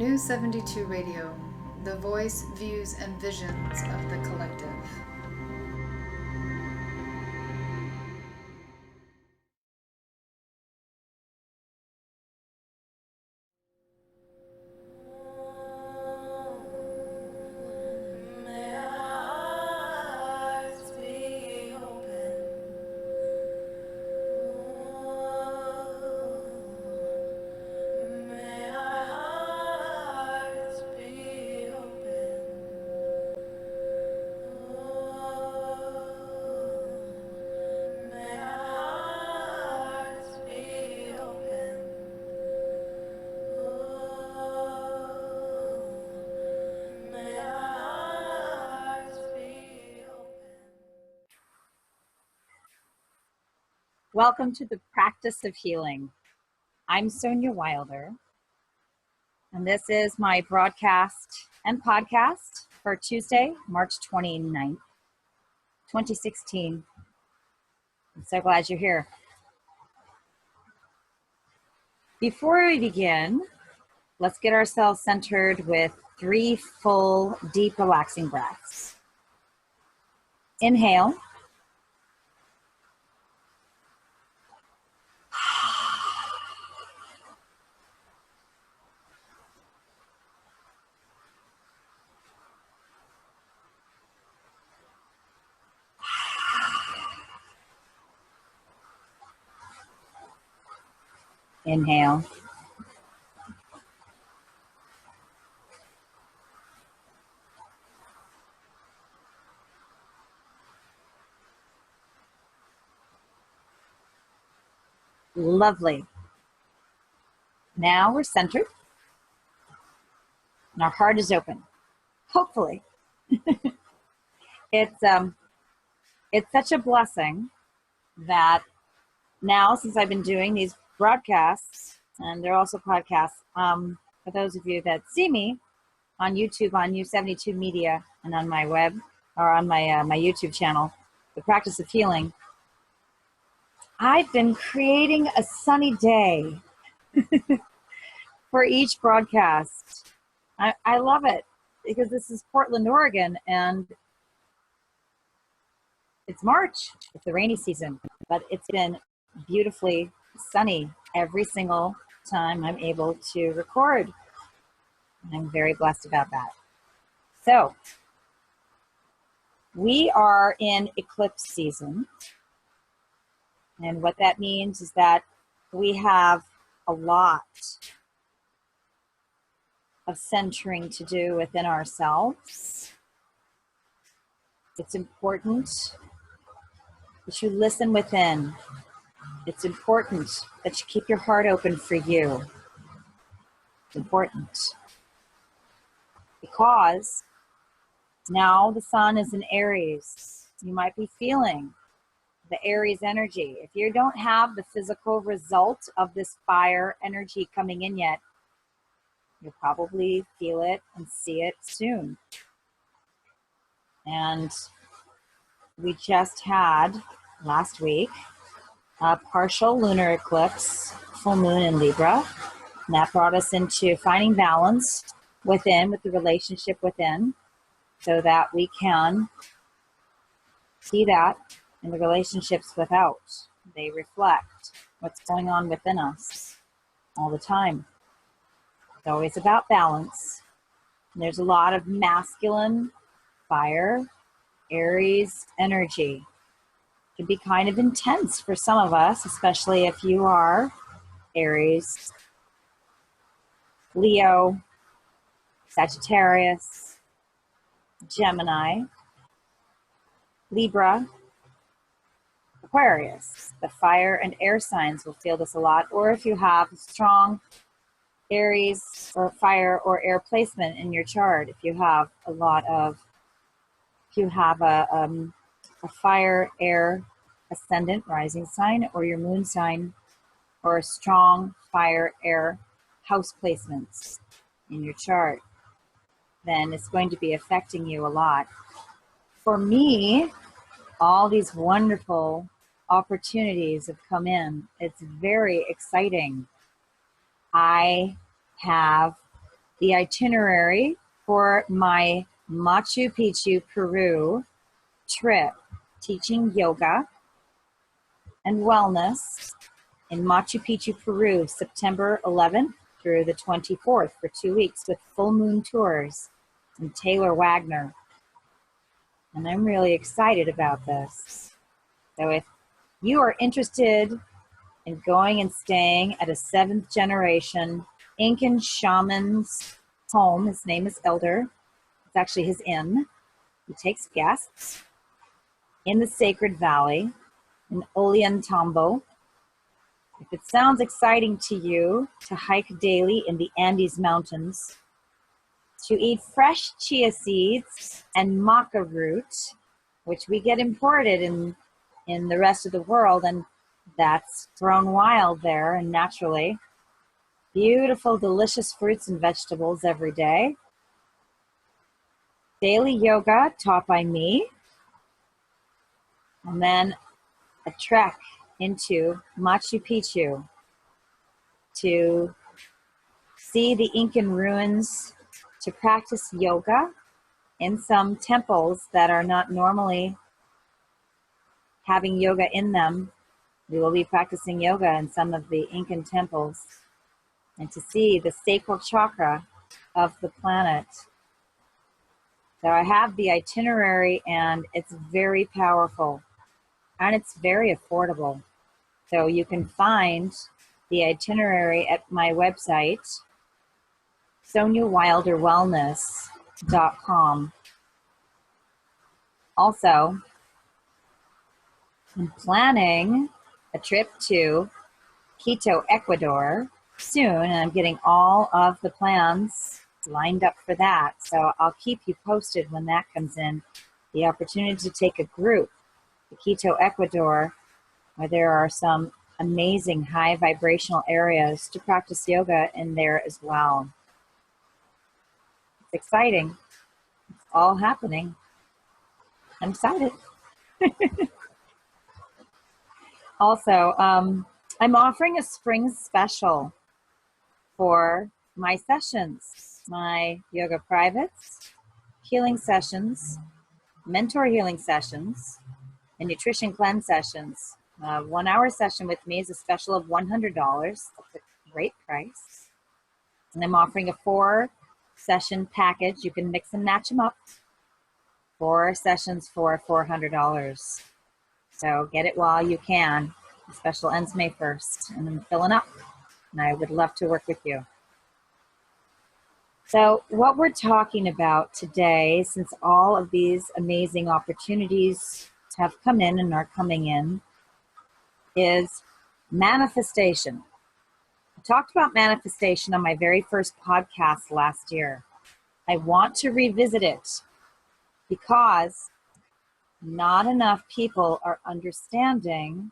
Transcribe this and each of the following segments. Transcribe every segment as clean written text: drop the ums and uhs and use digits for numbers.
New 72 Radio, the voice, views, and visions of the collective. Welcome to the practice of healing. I'm Sonya Wilder, and this is my broadcast and podcast for Tuesday, March 29th, 2016. I'm so glad you're here. Before we begin, let's get ourselves centered with 3 full, deep, relaxing breaths. Inhale. Inhale. Lovely. Now we're centered and our heart is open. Hopefully. It's such a blessing that now, since I've been doing these broadcasts, and they're also podcasts, for those of you that see me on YouTube, on U72 Media, and on my web, or on my my YouTube channel, The Practice of Healing, I've been creating a sunny day for each broadcast. I love it because this is Portland, Oregon, and it's March. It's the rainy season, but it's been beautifully sunny every single time I'm able to record. I'm very blessed about that. So, we are in eclipse season. And what that means is that we have a lot of centering to do within ourselves. It's important that you listen within. It's important that you keep your heart open for you. It's important because now the sun is in Aries. You might be feeling the Aries energy. If you don't have the physical result of this fire energy coming in yet, you'll probably feel it and see it soon. And we just had last week a partial lunar eclipse, full moon in Libra, and that brought us into finding balance within, with the relationship within, so that we can see that in the relationships without. They reflect what's going on within us all the time. It's always about balance. And there's a lot of masculine, fire, Aries energy. It can be kind of intense for some of us, especially if you are Aries, Leo, Sagittarius, Gemini, Libra, Aquarius. The fire and air signs will feel this a lot. Or if you have strong Aries or fire or air placement in your chart, if you have a fire, air, ascendant, rising sign, or your moon sign, or a strong fire, air, house placements in your chart, then it's going to be affecting you a lot. For me, all these wonderful opportunities have come in. It's very exciting. I have the itinerary for my Machu Picchu, Peru trip, teaching yoga and wellness in Machu Picchu, Peru, September 11th through the 24th for 2 weeks with full moon tours and Taylor Wagner. And I'm really excited about this. So if you are interested in going and staying at a 7th generation Incan shaman's home, his name is Elder, it's actually his inn. He takes guests in the Sacred Valley in Ollantaytambo. If it sounds exciting to you to hike daily in the Andes Mountains, to eat fresh chia seeds and maca root, which we get imported in the rest of the world, and that's grown wild there and naturally. Beautiful, delicious fruits and vegetables every day. Daily yoga taught by me. And then a trek into Machu Picchu to see the Incan ruins, to practice yoga in some temples that are not normally having yoga in them. We will be practicing yoga in some of the Incan temples and to see the sacral chakra of the planet. So I have the itinerary and it's very powerful and it's very affordable. So you can find the itinerary at my website, sonyawilderwellness.com. Also, I'm planning a trip to Quito, Ecuador soon, and I'm getting all of the plans lined up for that. So I'll keep you posted when that comes in. The opportunity to take a group to Quito, Ecuador, where there are some amazing high vibrational areas to practice yoga in there as well. It's exciting. It's all happening. I'm excited. Also, I'm offering a spring special for my sessions, my yoga privates, healing sessions, mentor healing sessions, and nutrition cleanse sessions. A 1 hour session with me is a special of $100. That's a great price. And I'm offering a 4-session package. You can mix and match them up. 4 sessions for $400. So get it while you can. The special ends May 1st, and I'm filling up. And I would love to work with you. So what we're talking about today, since all of these amazing opportunities have come in and are coming in, is manifestation. I talked about manifestation on my very first podcast last year. I want to revisit it because not enough people are understanding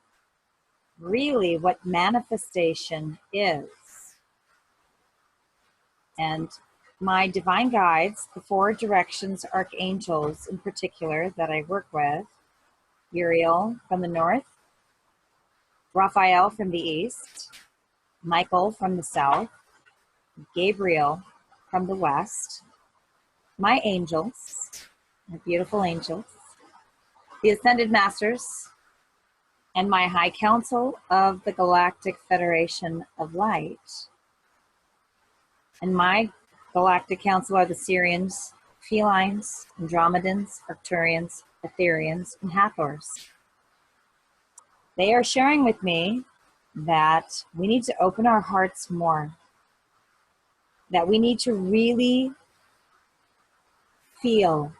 really what manifestation is. And my divine guides, the 4 Directions Archangels in particular that I work with, Uriel from the north, Raphael from the east, Michael from the south, Gabriel from the west, my angels, my beautiful angels, the Ascended Masters, and my High Council of the Galactic Federation of Light. And my Galactic Council are the Sirians, Felines, Andromedans, Arcturians, Etherians, and Hathors. They are sharing with me that we need to open our hearts more, that we need to really feel,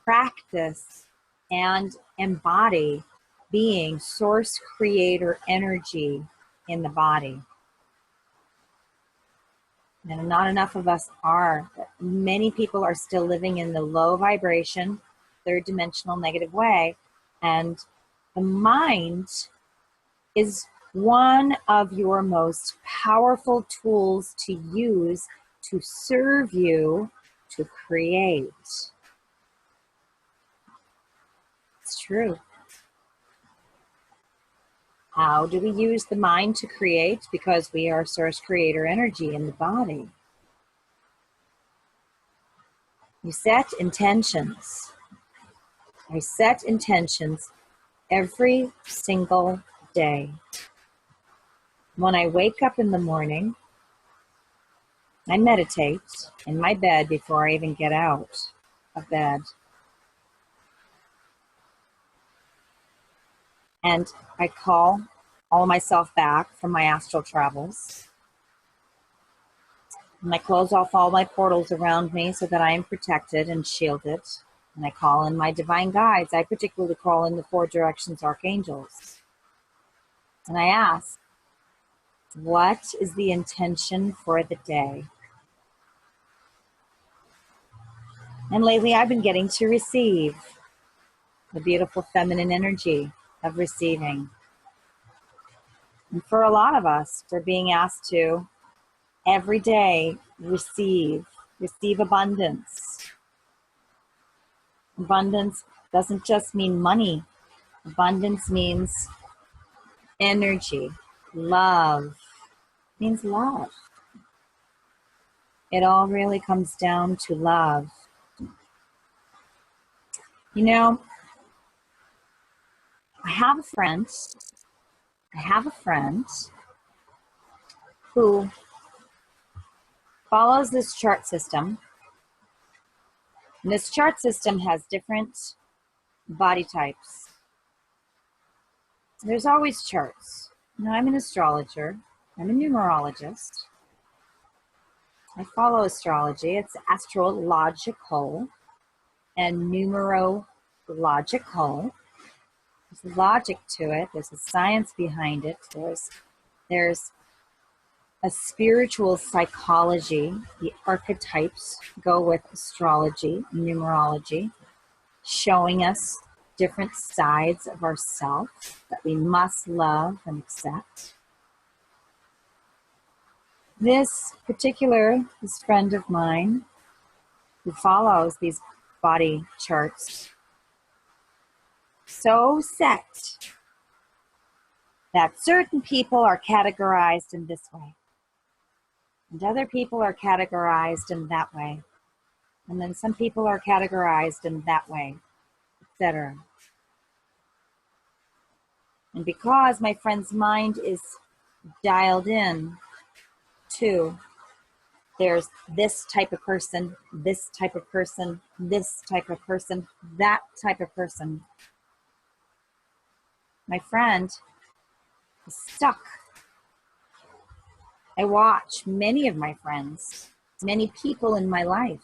practice, and embody being source creator energy in the body. And not enough of us are. Many people are still living in the low vibration, 3rd dimensional negative way. And the mind is one of your most powerful tools to use to serve you to create. It's true. How do we use the mind to create? Because we are source creator energy in the body. You set intentions. I set intentions every single day. When I wake up in the morning, I meditate in my bed before I even get out of bed. And I call all myself back from my astral travels. And I close off all my portals around me so that I am protected and shielded. And I call in my divine guides. I particularly call in the 4 Directions Archangels. And I ask, what is the intention for the day? And lately I've been getting to receive the beautiful feminine energy of receiving. And for a lot of us, we're being asked to every day receive abundance. Abundance doesn't just mean money. Abundance means energy, love. It means love. It all really comes down to love. You know, I have a friend who follows this chart system. And this chart system has different body types. There's always charts. Now, I'm an astrologer. I'm a numerologist. I follow astrology. It's astrological and numerological. There's logic to it. There's a science behind it. There's a spiritual psychology. The archetypes go with astrology, numerology, showing us different sides of ourselves that we must love and accept. This friend of mine who follows these body charts so set that certain people are categorized in this way and other people are categorized in that way, and then some people are categorized in that way, etc. And because my friend's mind is dialed in to there's this type of person, this type of person, this type of person, that type of person, my friend is stuck. I watch many of my friends, many people in my life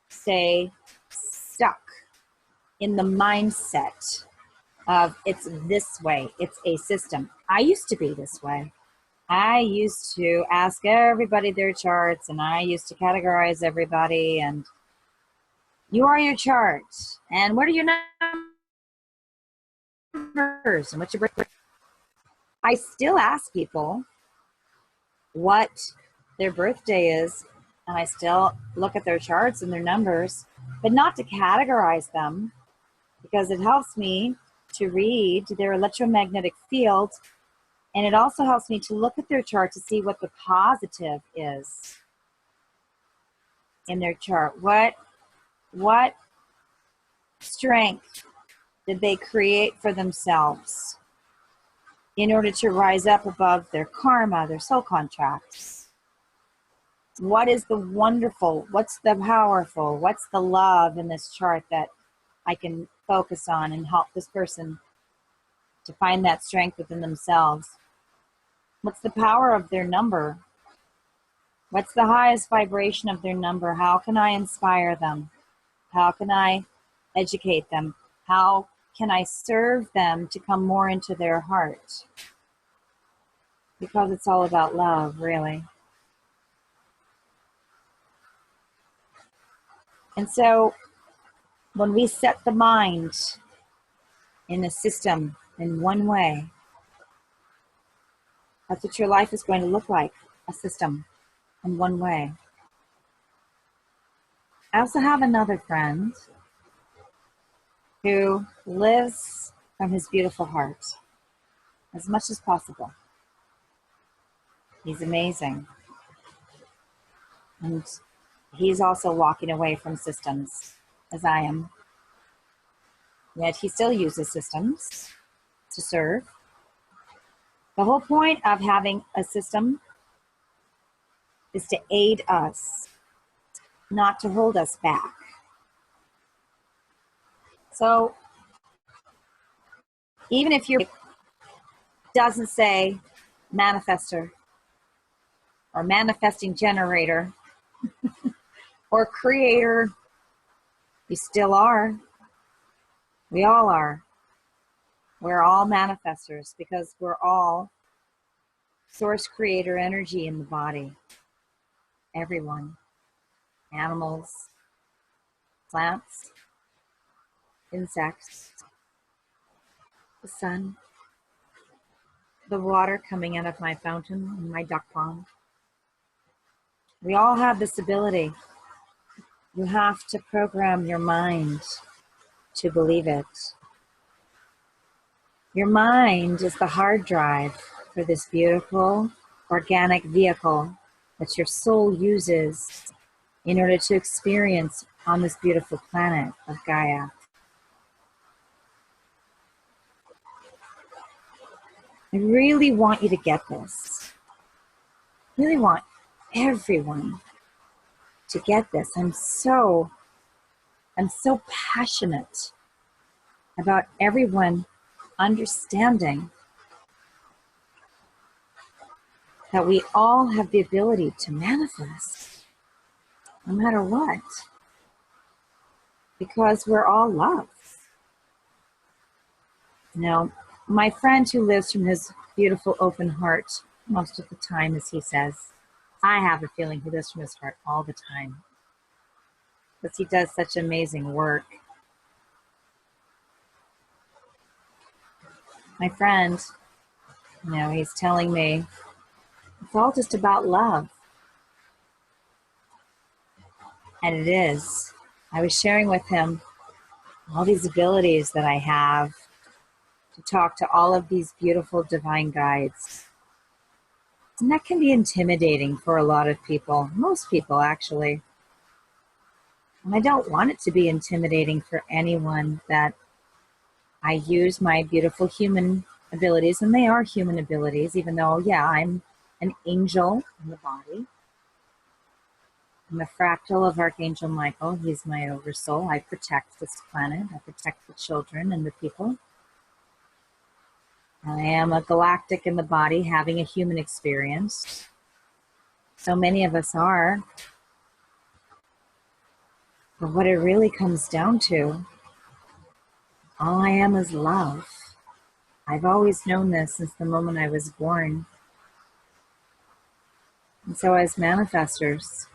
stay stuck in the mindset of it's this way, it's a system. I used to be this way. I used to ask everybody their charts, and I used to categorize everybody, and you are your chart, and what are your numbers, and what's your birthday? I still ask people what their birthday is, and I still look at their charts and their numbers, but not to categorize them, because it helps me to read their electromagnetic field. And it also helps me to look at their chart to see what the positive is in their chart. What strength did they create for themselves in order to rise up above their karma, their soul contracts? What is the wonderful, what's the powerful, what's the love in this chart that I can focus on and help this person to find that strength within themselves? What's the power of their number? What's the highest vibration of their number? How can I inspire them? How can I educate them? How can I serve them to come more into their heart? Because it's all about love, really. And so when we set the mind in a system in one way, that's what your life is going to look like, a system in one way. I also have another friend who lives from his beautiful heart as much as possible. He's amazing. And He's also walking away from systems, as I am. Yet he still uses systems to serve. The whole point of having a system is to aid us, not to hold us back. So even if your doesn't say manifester or manifesting generator or creator, you still are. We all are. We're all manifestors because we're all source creator energy in the body. Everyone. Animals, plants, insects, the sun, the water coming out of my fountain in my duck pond. We all have this ability. You have to program your mind to believe it. Your mind is the hard drive for this beautiful organic vehicle that your soul uses in order to experience on this beautiful planet of Gaia. I really want you to get this. I really want everyone to get this. I'm so passionate about everyone understanding that we all have the ability to manifest no matter what, because we're all love. Now, my friend who lives from his beautiful open heart most of the time, as he says, I have a feeling he lives from his heart all the time because he does such amazing work. My friend, he's telling me it's all just about love. And it is. I was sharing with him all these abilities that I have to talk to all of these beautiful divine guides. And that can be intimidating for a lot of people, most people actually. And I don't want it to be intimidating for anyone that I use my beautiful human abilities, and they are human abilities, even though, I'm an angel in the body. I'm a fractal of Archangel Michael. He's my oversoul. I protect this planet. I protect the children and the people. I am a galactic in the body having a human experience. So many of us are. But what it really comes down to, all I am is love. I've always known this since the moment I was born. And so as manifestors,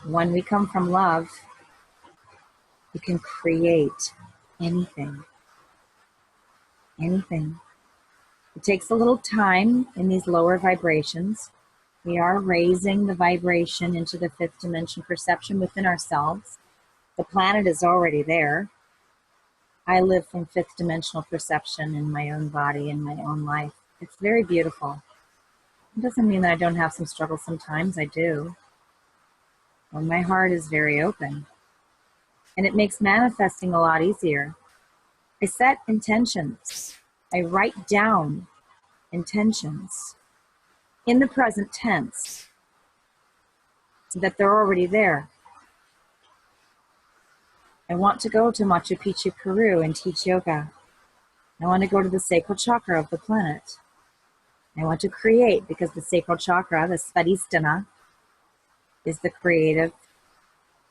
when we come from love, we can create anything. Anything. It takes a little time in these lower vibrations. We are raising the vibration into the fifth dimension perception within ourselves. The planet is already there. I live from fifth dimensional perception in my own body, in my own life. It's very beautiful. It doesn't mean that I don't have some struggles sometimes. I do. Well, my heart is very open. And it makes manifesting a lot easier. I set intentions. I write down intentions in the present tense so that they're already there. I want to go to Machu Picchu, Peru and teach yoga. I want to go to the sacral chakra of the planet. I want to create because the sacral chakra, the Svadhisthana, is the creative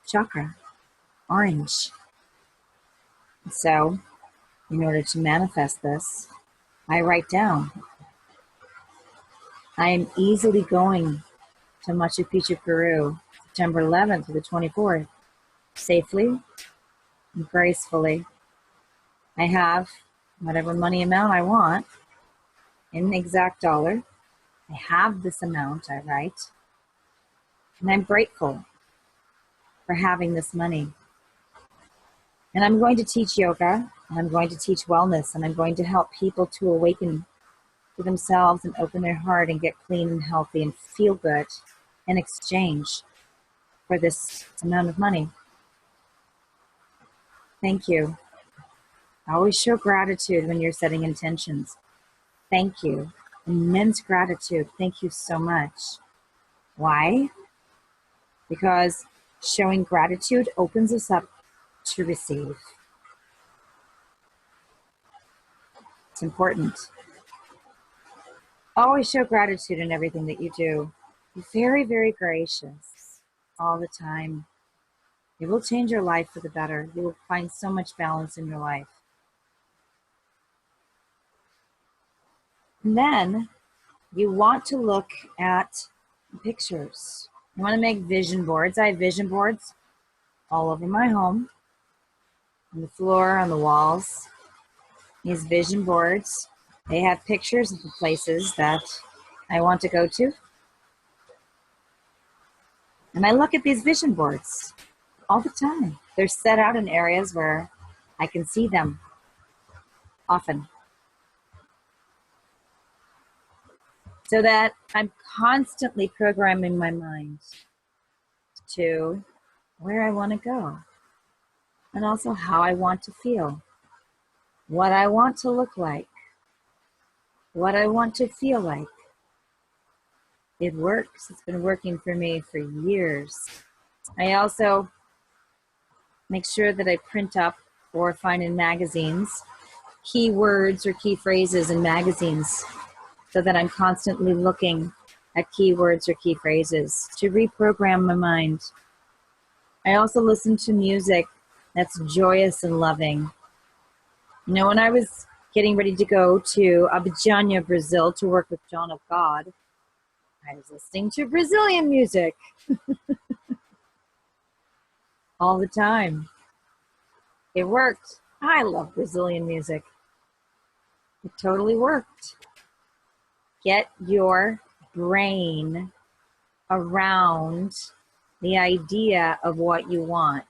chakra, orange. So, in order to manifest this, I write down. I am easily going to Machu Picchu, Peru, September 11th to the 24th, safely and gracefully. I have whatever money amount I want in exact dollar. I have this amount, I write, and I'm grateful for having this money. And I'm going to teach yoga, and I'm going to teach wellness, and I'm going to help people to awaken to themselves and open their heart and get clean and healthy and feel good in exchange. for this amount of money. Thank you. Always show gratitude when you're setting intentions. Thank you. Immense gratitude. Thank you so much. Why? Because showing gratitude opens us up to receive. It's important. Always show gratitude in everything that you do. Be very, very gracious all the time. It will change your life for the better. You will find so much balance in your life. And then you want to look at pictures. You want to make vision boards. I have vision boards all over my home, on the floor, on the walls. These vision boards, they have pictures of the places that I want to go to. And I look at these vision boards all the time. They're set out in areas where I can see them often. So that I'm constantly programming my mind to where I want to go. And also how I want to feel. What I want to look like. What I want to feel like. It works. It's been working for me for years. I also make sure that I print up or find in magazines keywords or key phrases in magazines so that I'm constantly looking at keywords or key phrases to reprogram my mind. I also listen to music that's joyous and loving. You know, when I was getting ready to go to Abidjan, Brazil to work with John of God, I was listening to Brazilian music all the time. It worked. I love Brazilian music. It totally worked. Get your brain around the idea of what you want.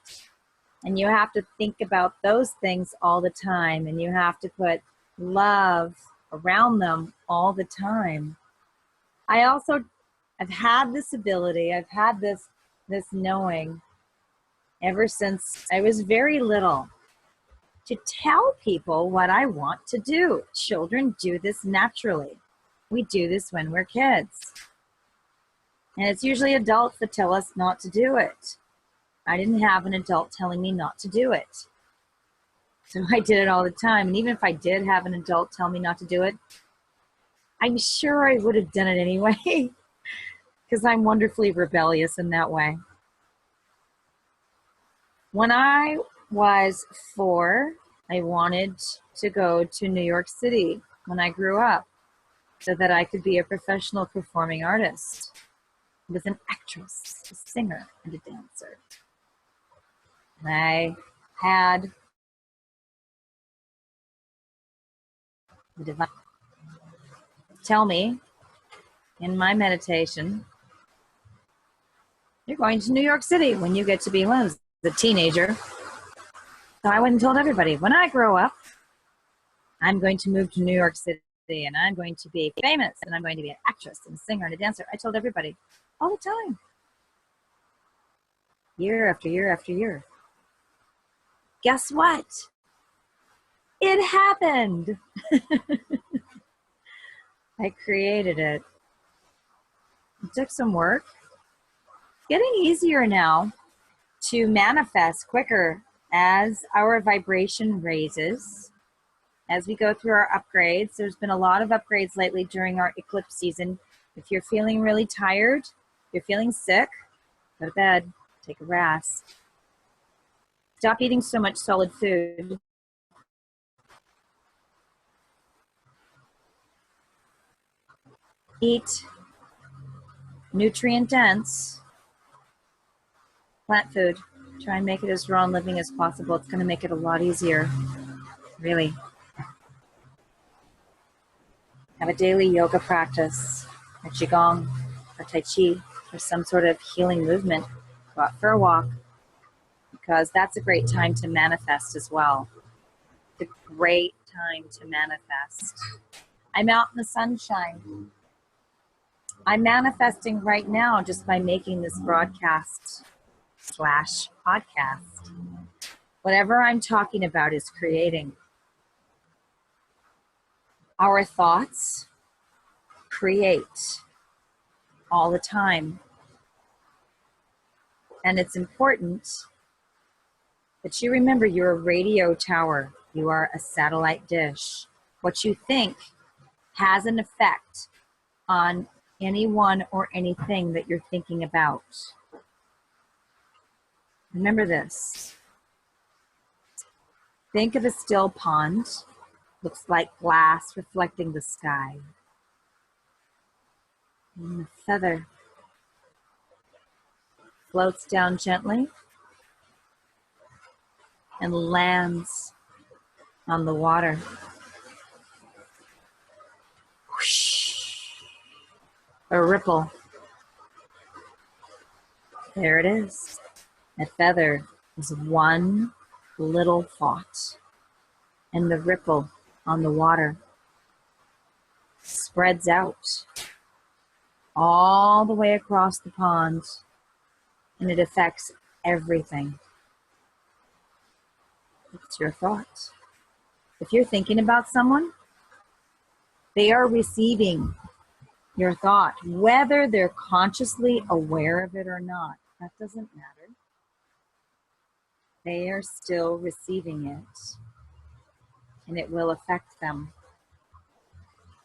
And you have to think about those things all the time. And you have to put love around them all the time. I've had this ability, I've had this knowing ever since I was very little to tell people what I want to do. Children do this naturally. We do this when we're kids. And it's usually adults that tell us not to do it. I didn't have an adult telling me not to do it. So I did it all the time. And even if I did have an adult tell me not to do it, I'm sure I would have done it anyway. Because I'm wonderfully rebellious in that way. When I was 4, I wanted to go to New York City when I grew up so that I could be a professional performing artist. I was an actress, a singer, and a dancer. And I had the divine tell me in my meditation, you're going to New York City when you get to be one as a teenager. So I went and told everybody, when I grow up, I'm going to move to New York City and I'm going to be famous and I'm going to be an actress and a singer and a dancer. I told everybody all the time. Year after year after year. Guess what? It happened. I created it. It took some work. Getting easier now to manifest quicker as our vibration raises. As we go through our upgrades, there's been a lot of upgrades lately during our eclipse season. If you're feeling really tired, if you're feeling sick, go to bed, take a rest. Stop eating so much solid food. Eat nutrient-dense plant food. Try and make it as raw and living as possible. It's going to make it a lot easier, really. Have a daily yoga practice, or qigong, or tai chi, or some sort of healing movement. Go out for a walk, because that's a great time to manifest as well. It's a great time to manifest. I'm out in the sunshine. I'm manifesting right now just by making this broadcast. podcast. Whatever I'm talking about is creating. Our thoughts create all the time. And it's important that you remember you're a radio tower. You are a satellite dish. What you think has an effect on anyone or anything that you're thinking about. Remember this. Think of a still pond. Looks like glass reflecting the sky. And the feather floats down gently and lands on the water. Whoosh. A ripple. There it is. A feather is one little thought, and the ripple on the water spreads out all the way across the pond, and it affects everything. It's your thought. If you're thinking about someone, they are receiving your thought, whether they're consciously aware of it or not. That doesn't matter. They are still receiving it, and it will affect them.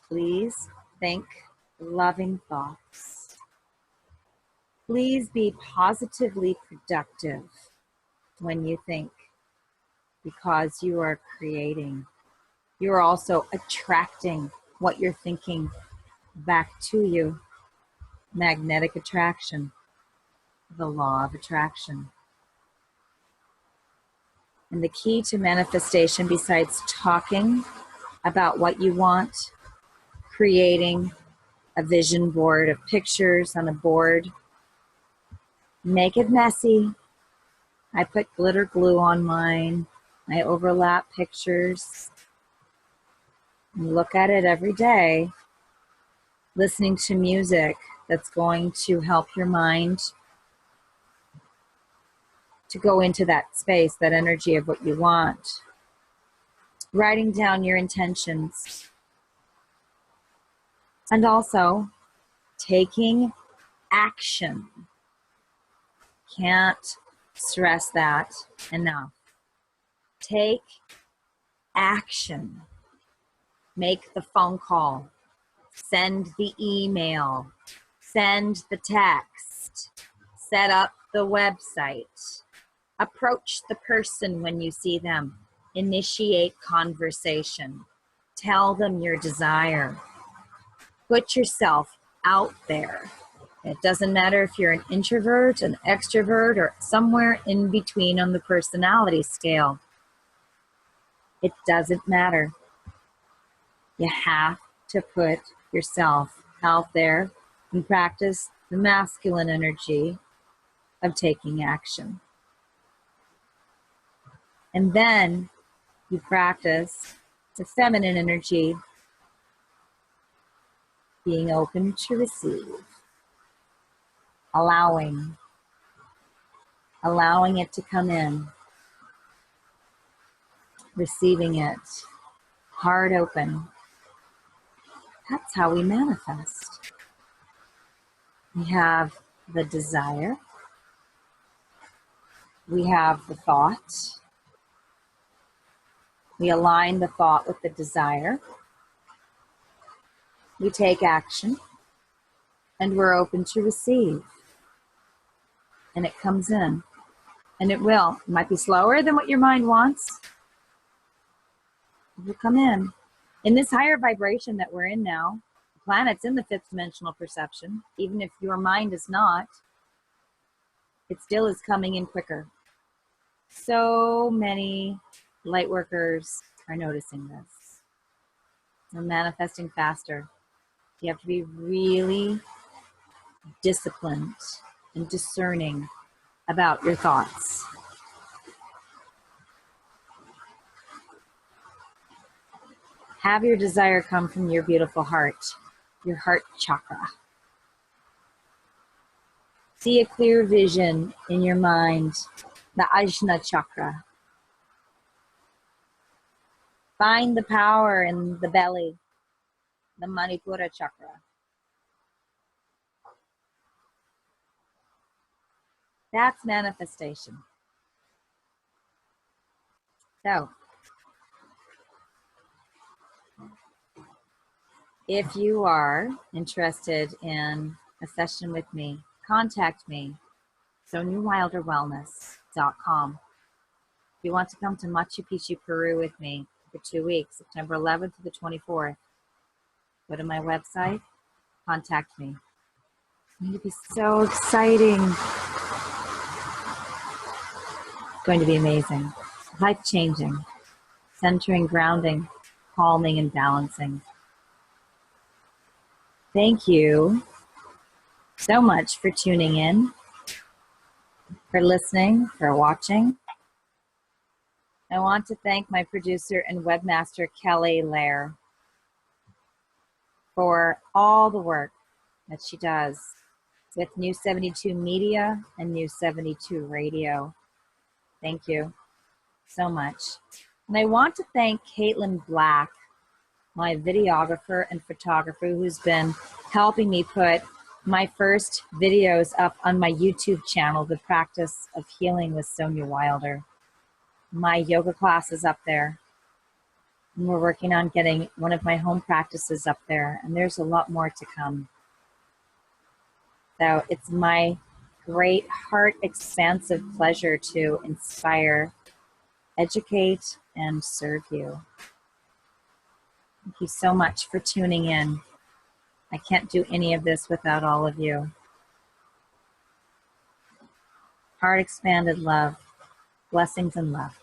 Please think loving thoughts. Please be positively productive when you think, because you are creating. You are also attracting what you're thinking back to you. Magnetic attraction, the law of attraction. And the key to manifestation, besides talking about what you want, creating a vision board of pictures on a board, make it messy. I put glitter glue on mine. I overlap pictures. Look at it every day. Listening to music that's going to help your mind to go into that space, that energy of what you want. Writing down your intentions. And also taking action. Can't stress that enough. Take action. Make the phone call. Send the email. Send the text. Set up the website. Approach the person when you see them. Initiate conversation. Tell them your desire. Put yourself out there. It doesn't matter if you're an introvert, an extrovert, or somewhere in between on the personality scale. It doesn't matter. You have to put yourself out there and practice the masculine energy of taking action. And then you practice the feminine energy, being open to receive, allowing it to come in, receiving it, heart open. That's how we manifest. We have the desire. We have the thought. We align the thought with the desire. We take action. And we're open to receive. And it comes in. And it will. It might be slower than what your mind wants. It will come in. In this higher vibration that we're in now, the planet's in the fifth dimensional perception. Even if your mind is not, it still is coming in quicker. So many light workers are noticing this. They're manifesting faster. You have to be really disciplined and discerning about your thoughts. Have your desire come from your beautiful heart, your heart chakra. See a clear vision in your mind, the Ajna chakra. Find the power in the belly, the Manipura chakra. That's manifestation. So, if you are interested in a session with me, contact me, SonyaWilderWellness.com. If you want to come to Machu Picchu, Peru with me for 2 weeks, September 11th to the 24th, go to my website, contact me. It's going to be so exciting. It's going to be amazing. Life-changing, centering, grounding, calming, and balancing. Thank you so much for tuning in, for listening, for watching. I want to thank my producer and webmaster, Kelly Lair, for all the work that she does with New 72 Media and New 72 Radio. Thank you so much. And I want to thank Caitlin Black, my videographer and photographer, who's been helping me put my first videos up on my YouTube channel, The Practice of Healing with Sonya Wilder. My yoga class is up there. And we're working on getting one of my home practices up there, and there's a lot more to come. So it's my great heart expansive pleasure to inspire, educate, and serve you. Thank you so much for tuning in. I can't do any of this without all of you. Heart expanded love. Blessings and love.